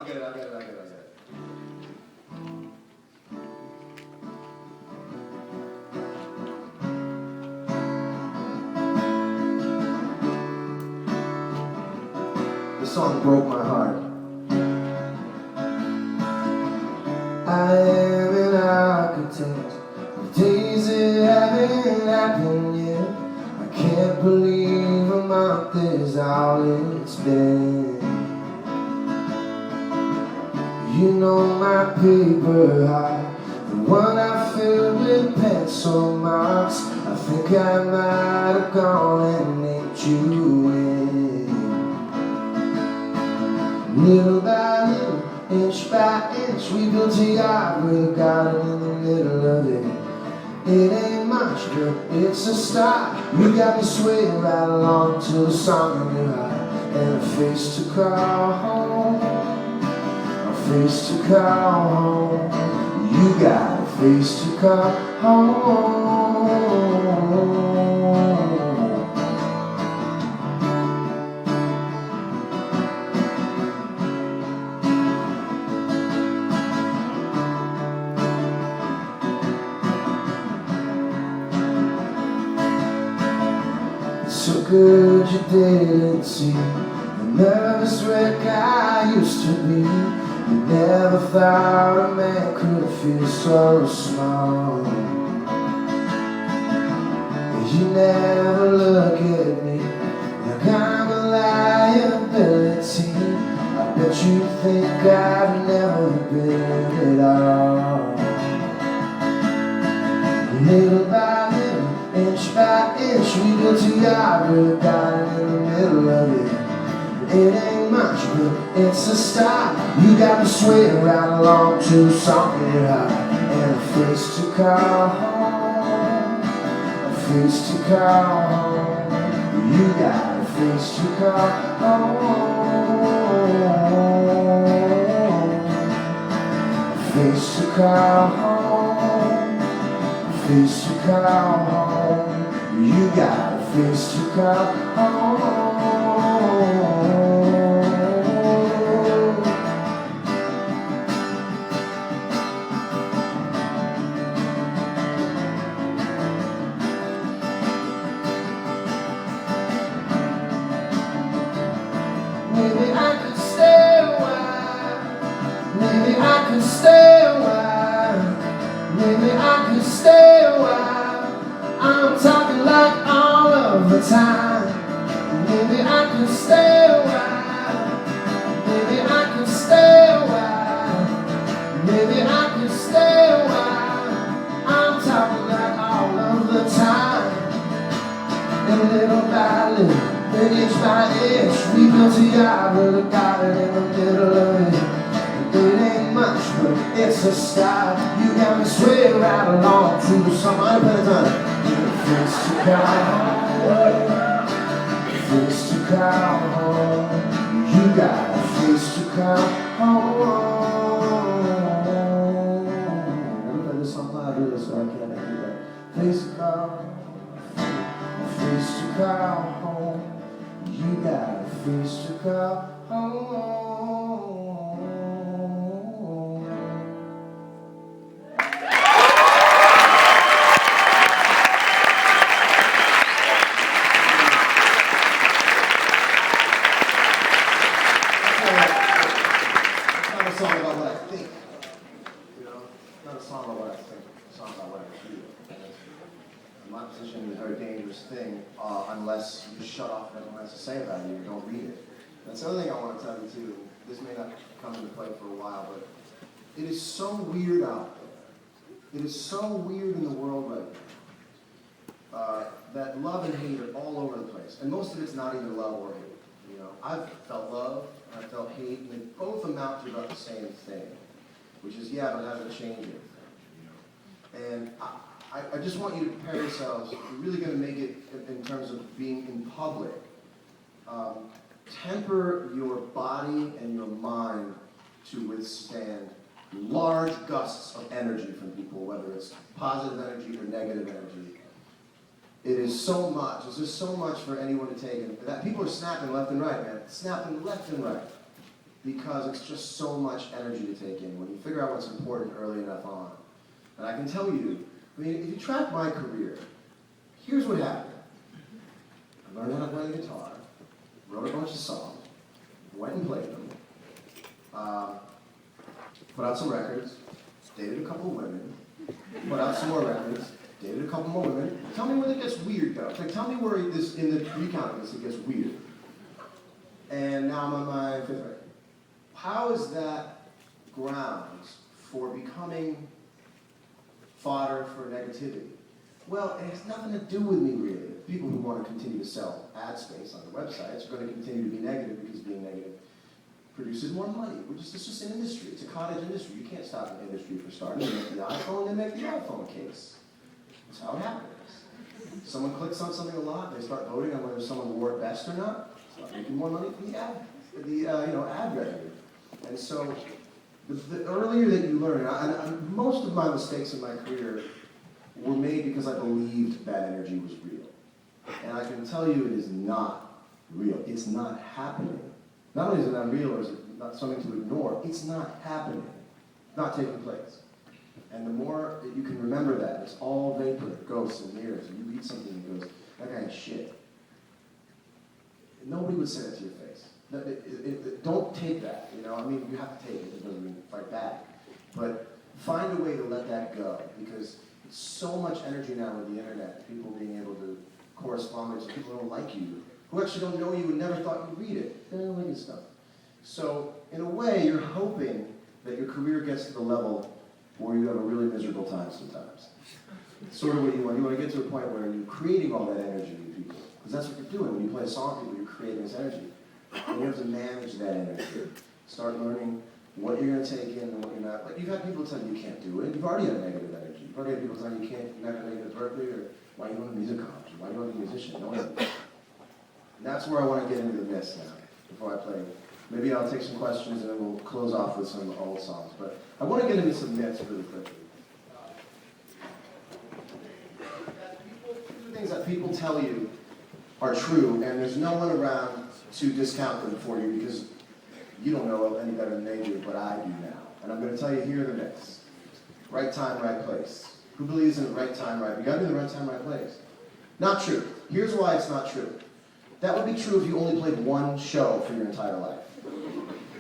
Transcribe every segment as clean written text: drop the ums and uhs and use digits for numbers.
I get it. This song broke my heart. I am an architect of days that haven't happened yet. I can't believe a month is all it's been. You know my paper heart, the one I filled with pencil marks. I think I might have gone and nicked you in. Little by little, inch by inch, we built a yard with a garden in the middle of it. It ain't much, but it's a start. You got me swaying right along to the song in your heart, and a face to call home. Face to call home. You got a face to call home. It's so good you didn't see the nervous wreck I used to be. You never thought a man could feel so small. You never look at me like I'm a liability. I bet you think I've never been at all. Little by little, inch by inch, we built a yard with a garden in the middle of it. It ain't much, but it's a start. You got me swaying right along to a song in your heart, and a face to call home. A face to call home. You got a face to call home. A face to call home. A face to call home. You got a face to call home. Maybe I could stay a while. Maybe I could stay a while. Maybe I could stay a while. I'm talking like all of the time. Maybe I could stay a while. Maybe I could stay a while. Maybe I could stay a while. I'm talking like all of the time. And little by little, and inch by inch, we built a yard with a garden in the middle of it. It ain't much, but it's a start. You got me swaying right along to the song. I'm gonna do it. Face to call home. Face to call home. You got a face to call home. Let me play this song live really, so I can't do that. Face to call home. Face to call home. You got a face to call home. It's not a song about what I think, you know? It's not a song about what I think. It's a song about what I feel. My position is a very dangerous thing unless you shut off what everyone has to say about you and don't read it. That's the other thing I want to tell you too. This may not come into play for a while, but it is so weird out there. It is so weird in the world right now that love and hate are all over the place. And most of it's not even love or hate. You know, I've felt love and I've felt hate, and they both amount to about the same thing, which is, yeah, but it hasn't changed anything. And I just want you to prepare yourselves. If you're really going to make it in terms of being in public, temper your body and your mind to withstand large gusts of energy from people, whether it's positive energy or negative energy. It is so much. There's just so much for anyone to take. And that people are snapping left and right, man. Snapping left and right. because it's just so much energy to take in when you figure out what's important early enough on. And I can tell you, I mean, if you track my career, here's what happened. I learned how to play the guitar, wrote a bunch of songs, went and played them, put out some records, dated a couple of women, put out some more records, dated a couple more women. Tell me where it gets weird, though. Like, tell me where this, in the recount of this, it gets weird. And now I'm on my 5th record. How is that grounds for becoming fodder for negativity? Well, it has nothing to do with me, really. People who want to continue to sell ad space on their websites are going to continue to be negative because being negative produces more money. It's just an industry. It's a cottage industry. You can't stop an industry for starting. They make the iPhone, they make the iPhone case. That's how it happens. Someone clicks on something a lot, they start voting on whether someone wore it best or not. Start making more money from the ad revenue. And so, the earlier that you learn, and most of my mistakes in my career were made because I believed bad energy was real. And I can tell you it is not real. It's not happening. Not only is it not real or is it not something to ignore, it's not happening. It's not taking place. And the more that you can remember that, it's all vapor, ghosts and mirrors, and you read something that goes, that guy is shit. Nobody would say that to your face. Don't take that, you know, I mean, you have to take it, it doesn't mean fight back. But find a way to let that go, because it's so much energy now with the internet, people being able to correspond with people who don't like you, who actually don't know you and never thought you'd read it. They don't like your stuff. So, in a way, you're hoping that your career gets to the level where you have a really miserable time sometimes. It's sort of what you want. You want to get to a point where you're creating all that energy with people. Because that's what you're doing. When you play a song with people, you're creating this energy. And you have to manage that energy. Start learning what you're going to take in and what you're not. Like, you've had people tell you you can't do it. You've already had negative energy. You've already had people tell you you're not going to make it at Berklee, or why you want a music college, why you want to be a musician. No one. And that's where I want to get into the myths now, before I play. Maybe I'll take some questions and then we'll close off with some old songs. But I want to get into some myths really quickly. Two things that people tell you are true, and there's no one around to discount them for you because you don't know any better than they do, but I do now. And I'm going to tell you here are the myths. Right time, right place. Who believes in the right time, right? You got to be in the right time, right place. Not true. Here's why it's not true. That would be true if you only played one show for your entire life.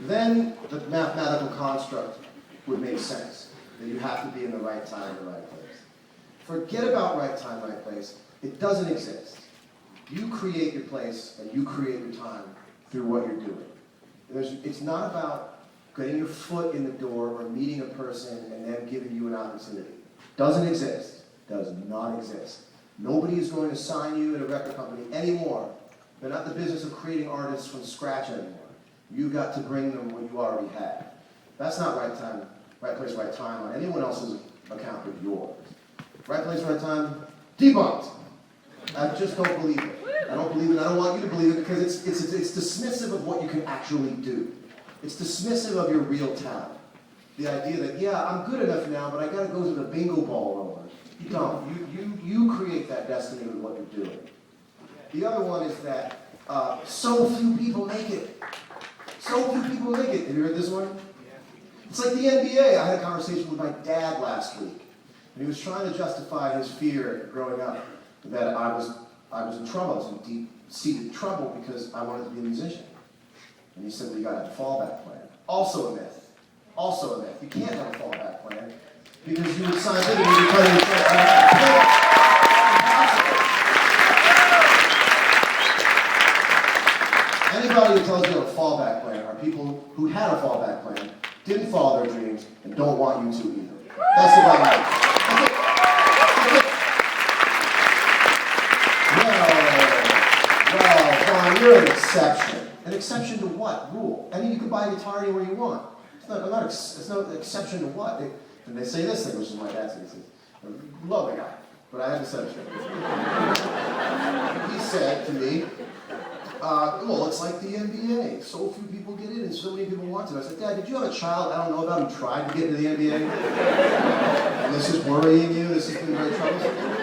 Then the mathematical construct would make sense, that you have to be in the right time, the right place. Forget about right time, right place. It doesn't exist. You create your place and you create your time through what you're doing. It's not about getting your foot in the door or meeting a person and them giving you an opportunity. Doesn't exist. Does not exist. Nobody is going to sign you at a record company anymore. They're not in the business of creating artists from scratch anymore. You got to bring them what you already had. That's not right time, right place, right time on anyone else's account but yours. Right place, right time, debunked. I just don't believe it. I don't believe it. I don't want you to believe it because it's dismissive of what you can actually do. It's dismissive of your real talent. The idea that, yeah, I'm good enough now, but I got to go to the bingo ball roller. You don't. You create that destiny with what you're doing. The other one is that so few people make it. So few people make it. Have you heard this one? It's like the NBA. I had a conversation with my dad last week. And he was trying to justify his fear growing up that I was in trouble. I was in deep-seated trouble because I wanted to be a musician. And he said, well, you got to have a fallback plan. Also a myth. Also a myth. You can't have a fallback plan because you would scientifically be cutting yourself. Anybody who tells you a fallback plan are people who had a fallback plan, didn't follow their dreams, and don't want you to either. That's the bottom line. Well, you're an exception. An exception to what? Rule. I mean, you can buy a guitar anywhere you want. It's no exception to what? And they say this thing, which is my dad says. Love the guy, but I had to say it. He said to me, well, it's like the NBA. So few people get in and so many people want to. I said, Dad, did you have a child I don't know about who tried to get into the NBA? And this is worrying you? This has been very troublesome?